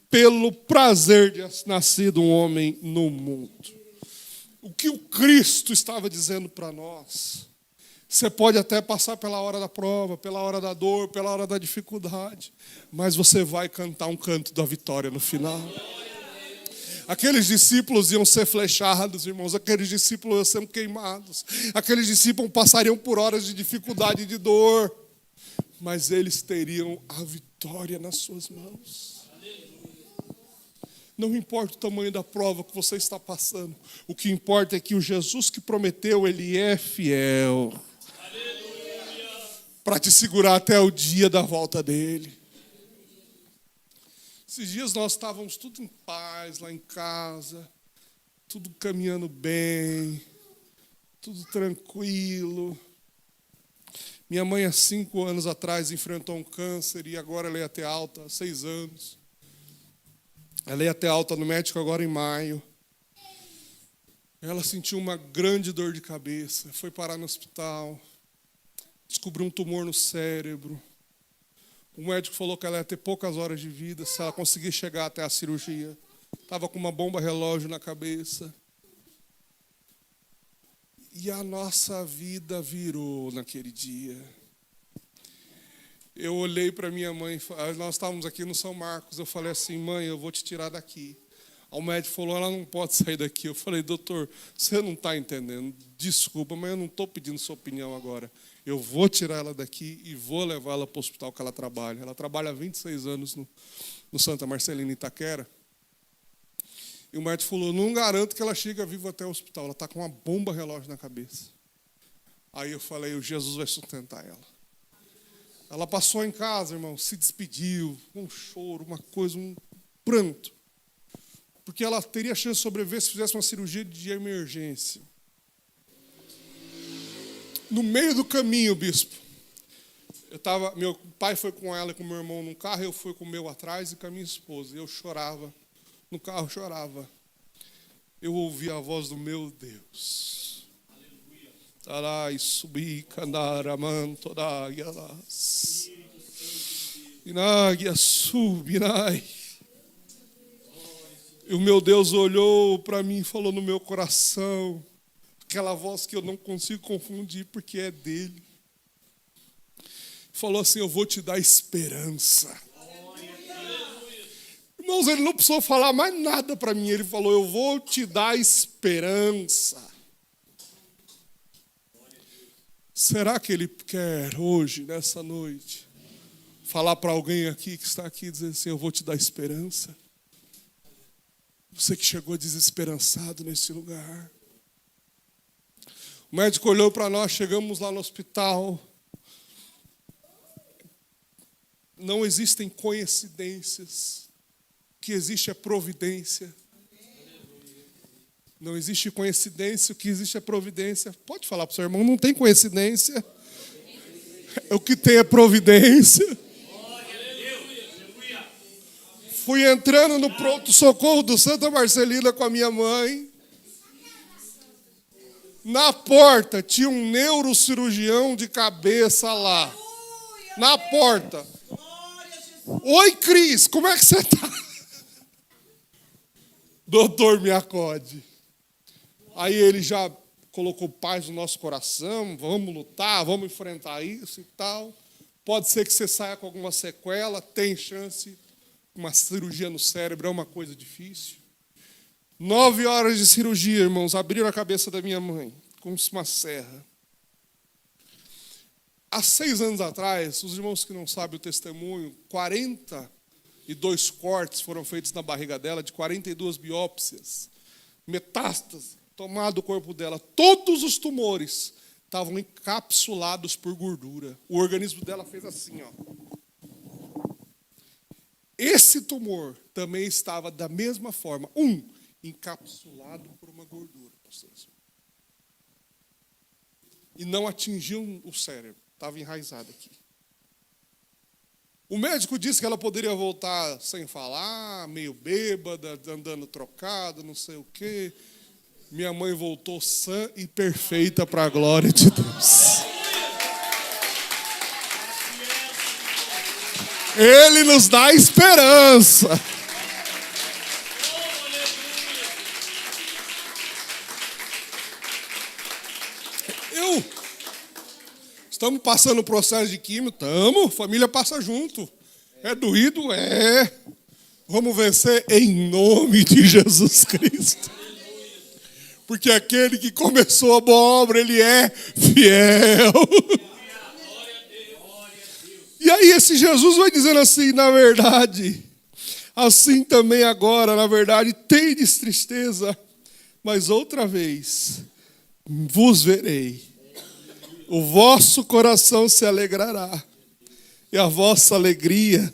pelo prazer de nascido um homem no mundo. O que o Cristo estava dizendo para nós: você pode até passar pela hora da prova, pela hora da dor, pela hora da dificuldade, mas você vai cantar um canto da vitória no final. Aqueles discípulos iam ser flechados, irmãos. Aqueles discípulos iam ser queimados. Aqueles discípulos passariam por horas de dificuldade e de dor, mas eles teriam a vitória nas suas mãos. Não importa o tamanho da prova que você está passando. O que importa é que o Jesus que prometeu, Ele é fiel para te segurar até o dia da volta dEle. Esses dias nós estávamos tudo em paz lá em casa, tudo caminhando bem, tudo tranquilo. Minha mãe, há 5 anos atrás, enfrentou um câncer e agora ela ia ter alta, há 6 anos. Ela ia ter alta no médico agora em maio. Ela sentiu uma grande dor de cabeça, foi parar no hospital, descobriu um tumor no cérebro. O médico falou que ela ia ter poucas horas de vida se ela conseguir chegar até a cirurgia. Estava com uma bomba relógio na cabeça. E a nossa vida virou naquele dia. Eu olhei para minha mãe, nós estávamos aqui no São Marcos, eu falei assim: mãe, eu vou te tirar daqui. O médico falou: ela não pode sair daqui. Eu falei: doutor, você não está entendendo, desculpa, mas eu não estou pedindo sua opinião agora. Eu vou tirar ela daqui e vou levar ela para o hospital que ela trabalha. Ela trabalha há 26 anos no Santa Marcelina, Itaquera. E o médico falou: não garanto que ela chegue viva até o hospital, ela está com uma bomba relógio na cabeça. Aí eu falei: o Jesus vai sustentar ela. Ela passou em casa, irmão, se despediu, um choro, uma coisa, um pranto. Porque ela teria chance de sobreviver se fizesse uma cirurgia de emergência. No meio do caminho, bispo, meu pai foi com ela e com meu irmão num carro, eu fui com o meu atrás e com a minha esposa. Eu chorava, no carro chorava. Eu ouvi a voz do meu Deus. Tarai subi candaraman todayalas. Inag, Assubinai. E o meu Deus olhou para mim e falou no meu coração, aquela voz que eu não consigo confundir porque é dele. Falou assim: eu vou te dar esperança. Irmãos, ele não precisou falar mais nada para mim. Ele falou: eu vou te dar esperança. Será que ele quer hoje, nessa noite, falar para alguém aqui que está aqui, dizer assim: eu vou te dar esperança? Você que chegou desesperançado nesse lugar. O médico olhou para nós, chegamos lá no hospital. Não existem coincidências. O que existe é providência. Não existe coincidência, o que existe é providência. Pode falar para o seu irmão, não tem coincidência. O que tem é providência. Fui entrando no pronto-socorro do Santa Marcelina com a minha mãe. Na porta tinha um neurocirurgião de cabeça lá. Na porta. Oi, Cris, como é que você está? Doutor, me acode. Aí ele já colocou paz no nosso coração. Vamos lutar, vamos enfrentar isso e tal. Pode ser que você saia com alguma sequela. Tem chance. Uma cirurgia no cérebro é uma coisa difícil. 9 horas de cirurgia, irmãos. Abriram a cabeça da minha mãe com uma serra. Há 6 anos atrás, os irmãos que não sabem o testemunho, 42 cortes foram feitos na barriga dela, de 42 biópsias, metástase, tomado o corpo dela. Todos os tumores estavam encapsulados por gordura. O organismo dela fez assim, ó. Esse tumor também estava da mesma forma, encapsulado por uma gordura, pastor. E não atingiu o cérebro, estava enraizado aqui. O médico disse que ela poderia voltar sem falar, meio bêbada, andando trocada, não sei o quê. Minha mãe voltou sã e perfeita para a glória de Deus. Ele nos dá esperança. Estamos passando o processo de químio? Estamos. Família passa junto. É doído? É. Vamos vencer em nome de Jesus Cristo. Porque aquele que começou a boa obra, ele é fiel. E aí esse Jesus vai dizendo assim, na verdade, assim também agora, na verdade, tendes tristeza, mas outra vez vos verei. O vosso coração se alegrará, e a vossa alegria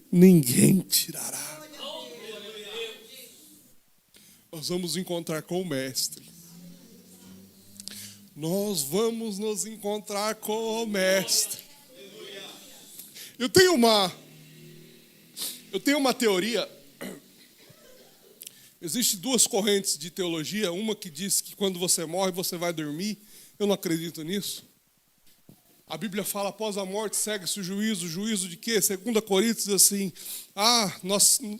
ninguém tirará. Nós vamos encontrar com o Mestre. Nós vamos nos encontrar com o Mestre. Eu tenho uma teoria. Existem 2 correntes de teologia. Uma que diz que quando você morre, você vai dormir. Eu não acredito nisso. A Bíblia fala, após a morte segue-se o juízo. Juízo de quê? 2 Coríntios diz assim,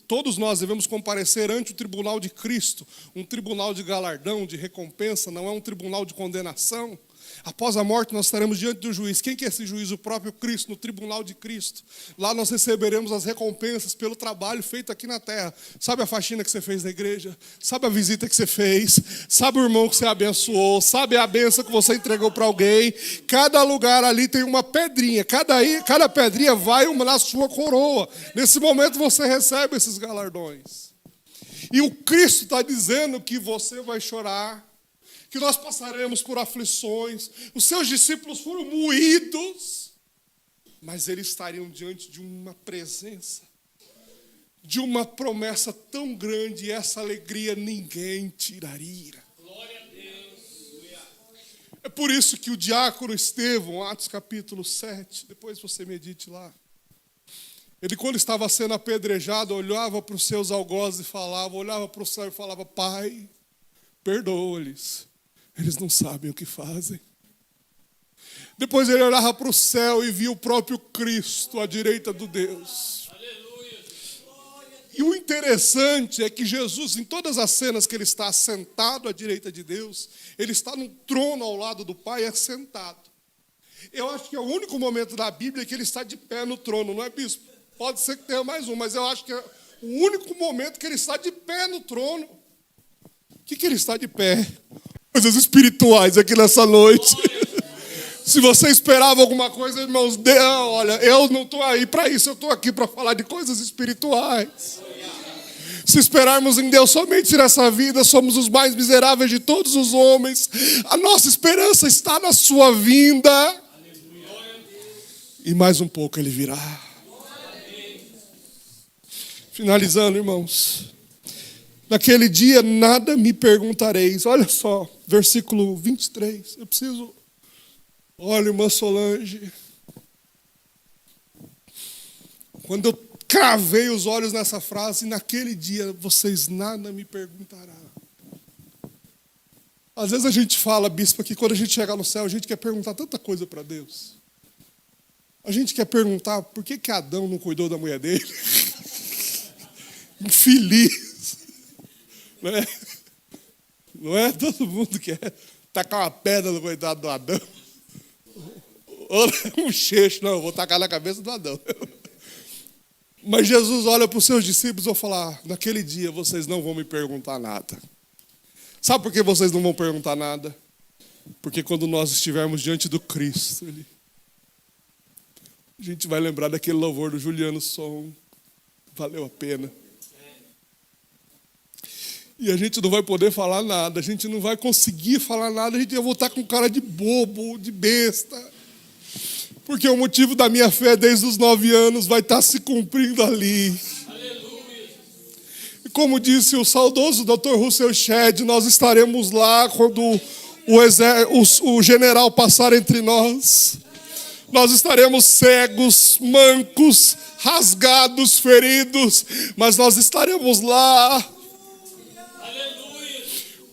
todos nós devemos comparecer ante o tribunal de Cristo. Um tribunal de galardão, de recompensa, não é um tribunal de condenação. Após a morte nós estaremos diante do juiz. Quem que é esse juiz? O próprio Cristo, no tribunal de Cristo. Lá nós receberemos as recompensas pelo trabalho feito aqui na terra. Sabe a faxina que você fez na igreja? Sabe a visita que você fez? Sabe o irmão que você abençoou? Sabe a benção que você entregou para alguém? Cada lugar ali tem uma pedrinha. Cada pedrinha vai na sua coroa. Nesse momento você recebe esses galardões. E o Cristo está dizendo que você vai chorar, que nós passaremos por aflições. Os seus discípulos foram moídos, mas eles estariam diante de uma presença, de uma promessa tão grande, e essa alegria ninguém tiraria. Glória a Deus. É por isso que o diácono Estevão, Atos capítulo 7, depois você medite lá, ele, quando estava sendo apedrejado, olhava para os seus algozes e falava, olhava para o céu e falava, Pai, perdoa-lhes. Eles não sabem o que fazem. Depois ele olhava para o céu e via o próprio Cristo à direita do Deus. E o interessante é que Jesus, em todas as cenas que ele está sentado à direita de Deus, ele está num trono ao lado do Pai, assentado. Eu acho que é o único momento da Bíblia que ele está de pé no trono, não é, bispo? Pode ser que tenha mais um, mas eu acho que é o único momento que ele está de pé no trono. O que ele está de pé? Coisas espirituais aqui nessa noite. Se você esperava alguma coisa, irmãos, olha, eu não estou aí para isso, eu estou aqui para falar de coisas espirituais. Se esperarmos em Deus somente nessa vida, somos os mais miseráveis de todos os homens. A nossa esperança está na sua vinda. E mais um pouco ele virá. Finalizando, irmãos. Naquele dia nada me perguntareis. Olha só, versículo 23. Eu preciso... Olha, irmã Solange. Quando eu cravei os olhos nessa frase, naquele dia vocês nada me perguntarão. Às vezes a gente fala, bispo, que quando a gente chegar no céu, a gente quer perguntar tanta coisa para Deus. A gente quer perguntar por que Adão não cuidou da mulher dele. Infeliz. Não é? Não é? Todo mundo quer tacar uma pedra no coitado do Adão. Ou um cheixo, não, eu vou tacar na cabeça do Adão. Mas Jesus olha para os seus discípulos e vai falar, naquele dia vocês não vão me perguntar nada. Sabe por que vocês não vão perguntar nada? Porque quando nós estivermos diante do Cristo, a gente vai lembrar daquele louvor do Juliano Som. Valeu a pena. E a gente não vai poder falar nada, a gente não vai conseguir falar nada, a gente vai voltar com cara de bobo, de besta. Porque o motivo da minha fé desde os 9 anos vai estar se cumprindo ali. Aleluia. E como disse o saudoso Dr. Russell Shedd, nós estaremos lá quando o general passar entre nós. Nós estaremos cegos, mancos, rasgados, feridos, mas nós estaremos lá.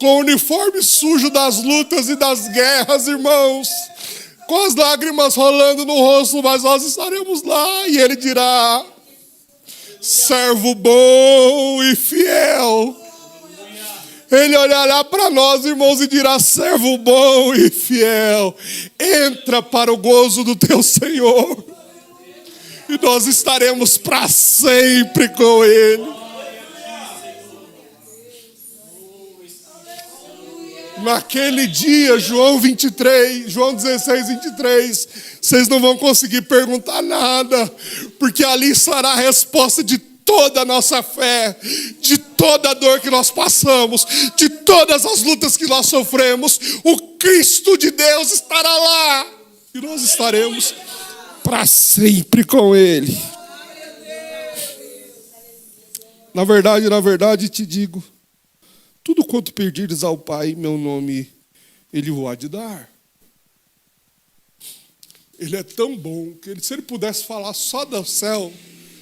Com o uniforme sujo das lutas e das guerras, irmãos. Com as lágrimas rolando no rosto, mas nós estaremos lá. E ele dirá, servo bom e fiel. Ele olhará para nós, irmãos, e dirá, servo bom e fiel. Entra para o gozo do teu Senhor. E nós estaremos para sempre com ele. Naquele dia, João 16, 23, vocês não vão conseguir perguntar nada, porque ali estará a resposta de toda a nossa fé, de toda a dor que nós passamos, de todas as lutas que nós sofremos. O Cristo de Deus estará lá, e nós estaremos para sempre com Ele. Na verdade, te digo, tudo quanto pedires ao Pai em meu nome, Ele o há de dar. Ele é tão bom que se Ele pudesse falar só do céu,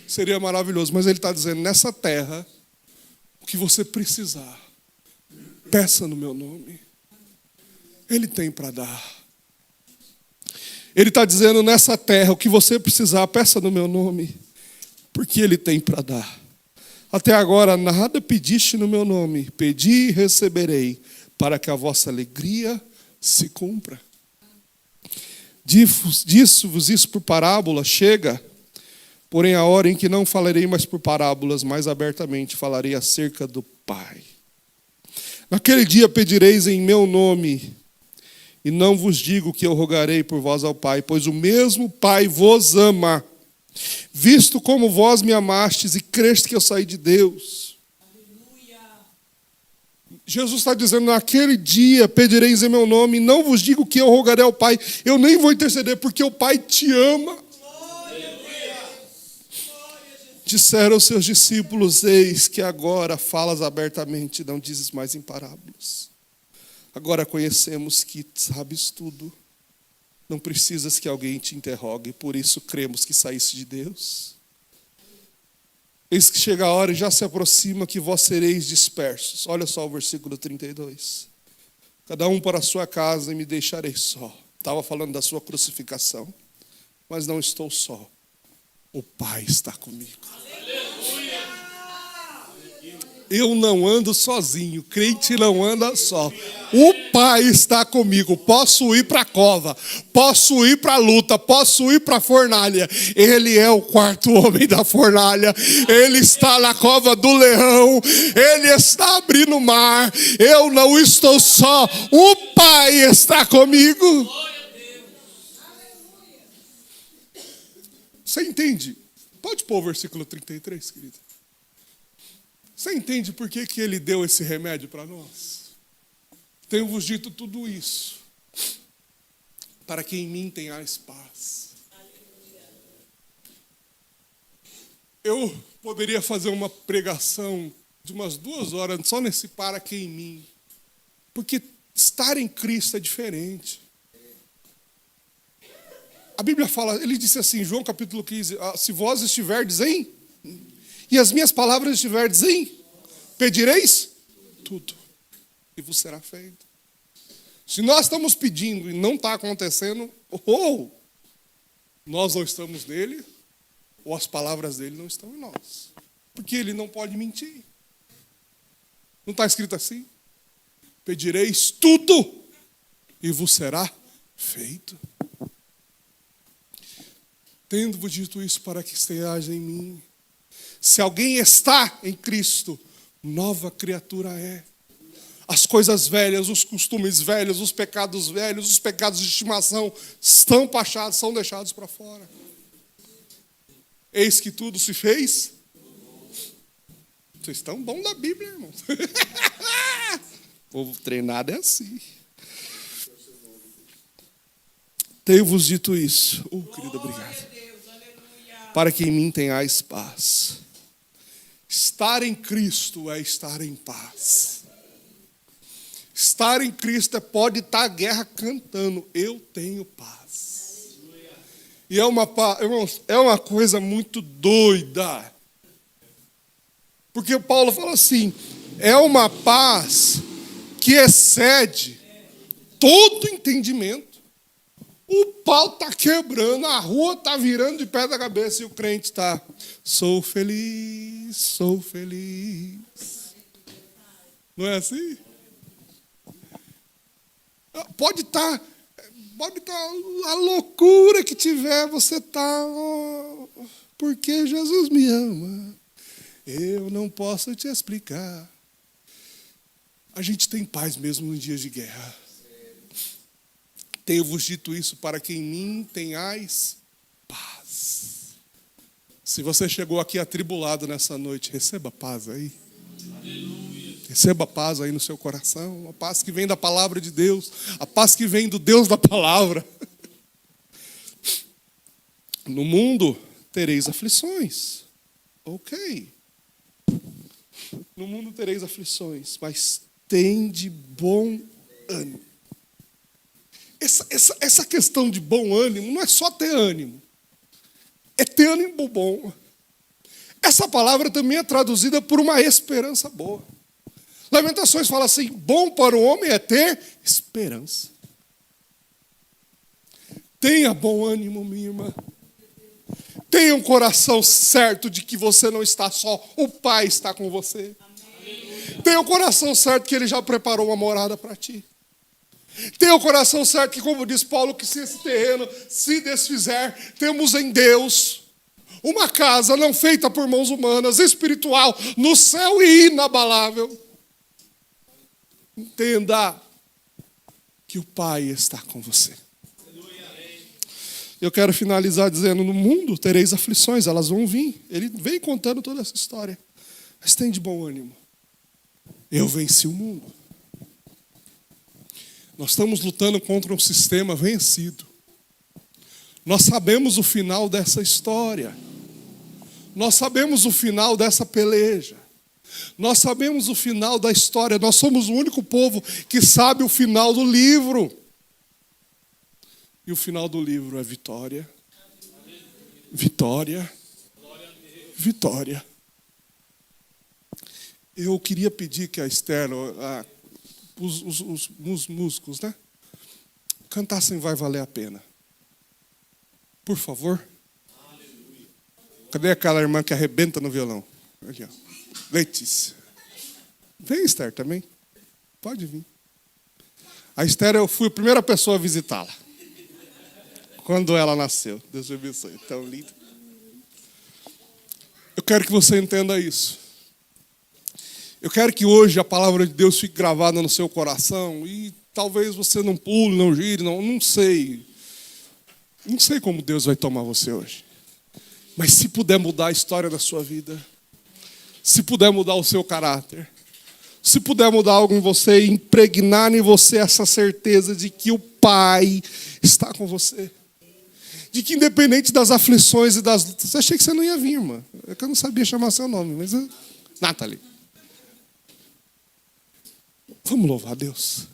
seria maravilhoso. Mas Ele está dizendo, nessa terra, o que você precisar, peça no meu nome. Ele tem para dar. Ele está dizendo, nessa terra, o que você precisar, peça no meu nome, porque Ele tem para dar. Até agora nada pediste no meu nome, pedi e receberei, para que a vossa alegria se cumpra. Disse-vos isso por parábola, chega, porém a hora em que não falarei mais por parábolas, mais abertamente falarei acerca do Pai. Naquele dia pedireis em meu nome, e não vos digo que eu rogarei por vós ao Pai, pois o mesmo Pai vos ama, visto como vós me amastes e creste que eu saí de Deus. Aleluia. Jesus está dizendo, naquele dia pedireis em meu nome, não vos digo que eu rogarei ao Pai, eu nem vou interceder, porque o Pai te ama. Aleluia. Disseram os seus discípulos, eis que agora falas abertamente, não dizes mais em parábolas. Agora conhecemos que sabes tudo. Não precisas que alguém te interrogue, por isso cremos que saísse de Deus. Eis que chega a hora e já se aproxima que vós sereis dispersos. Olha só o versículo 32. Cada um para a sua casa e me deixarei só. Estava falando da sua crucificação, mas não estou só. O Pai está comigo. Eu não ando sozinho, crente não anda só. O Pai está comigo. Posso ir para a cova, posso ir para a luta, posso ir para a fornalha. Ele é o quarto homem da fornalha. Ele está na cova do leão. Ele está abrindo o mar. Eu não estou só. O Pai está comigo. Você entende? Pode pôr o versículo 33, querido. Você entende por que ele deu esse remédio para nós? Tenho-vos dito tudo isso, para que em mim tenhais paz. Eu poderia fazer uma pregação de umas 2 horas só nesse para que em mim. Porque estar em Cristo é diferente. A Bíblia fala, ele disse assim, João capítulo 15, se vós estiverdes em, e as minhas palavras estiverdes em, pedireis tudo, e vos será feito. Se nós estamos pedindo e não está acontecendo, ou nós não estamos nele, ou as palavras dele não estão em nós. Porque ele não pode mentir. Não está escrito assim? Pedireis tudo, e vos será feito. Tendo-vos dito isso para que estejais em mim. Se alguém está em Cristo, nova criatura é. As coisas velhas, os costumes velhos, os pecados velhos, os pecados de estimação estão passados, são deixados para fora. Eis que tudo se fez. Vocês estão bons da Bíblia, irmãos. O povo treinado é assim. Tenho-vos dito isso. Querido, obrigado. Para que em mim tenhais paz. Estar em Cristo é estar em paz. Estar em Cristo pode estar a guerra cantando, eu tenho paz. E é uma coisa muito doida. Porque Paulo fala assim, é uma paz que excede todo entendimento. O pau está quebrando, a rua está virando de pé da cabeça e o crente está, sou feliz, sou feliz. Não é assim? Pode estar a loucura que tiver, você está, porque Jesus me ama. Eu não posso te explicar. A gente tem paz mesmo nos dias de guerra. Tenho-vos dito isso para que em mim tenhais paz. Se você chegou aqui atribulado nessa noite, receba paz aí. Aleluia. Receba paz aí no seu coração. A paz que vem da palavra de Deus. A paz que vem do Deus da palavra. No mundo tereis aflições. Ok. No mundo tereis aflições, mas tende bom ânimo. Essa questão de bom ânimo não é só ter ânimo. É ter ânimo bom. Essa palavra também é traduzida por uma esperança boa. Lamentações fala assim, bom para o homem é ter esperança. Tenha bom ânimo, minha irmã. Tenha um coração certo de que você não está só, o Pai está com você. Tenha um coração certo que Ele já preparou uma morada para ti. Tenha o coração certo que, como diz Paulo, que se esse terreno se desfizer, temos em Deus uma casa não feita por mãos humanas, espiritual, no céu e inabalável. Entenda que o Pai está com você. Eu quero finalizar dizendo, no mundo tereis aflições, elas vão vir. Ele vem contando toda essa história. Mas tem de bom ânimo. Eu venci o mundo. Nós estamos lutando contra um sistema vencido. Nós sabemos o final dessa história. Nós sabemos o final dessa peleja. Nós sabemos o final da história. Nós somos o único povo que sabe o final do livro. E o final do livro é vitória. Vitória. Vitória. Eu queria pedir que a Esther, os músicos, né? cantar assim vai valer a pena. Por favor. Cadê aquela irmã que arrebenta no violão? Aqui, ó. Letícia. Vem, Esther, também. Pode vir. A Esther, eu fui a primeira pessoa a visitá-la. Quando ela nasceu. Deus te abençoe. Tão linda. Eu quero que você entenda isso. Eu quero que hoje a palavra de Deus fique gravada no seu coração. E talvez você não pule, não gire, não sei. Não sei como Deus vai tomar você hoje. Mas se puder mudar a história da sua vida, se puder mudar o seu caráter, se puder mudar algo em você e impregnar em você essa certeza de que o Pai está com você. De que independente das aflições e das lutas... Achei que você não ia vir, irmã. É que eu não sabia chamar seu nome, mas... Nathalie. Vamos louvar a Deus.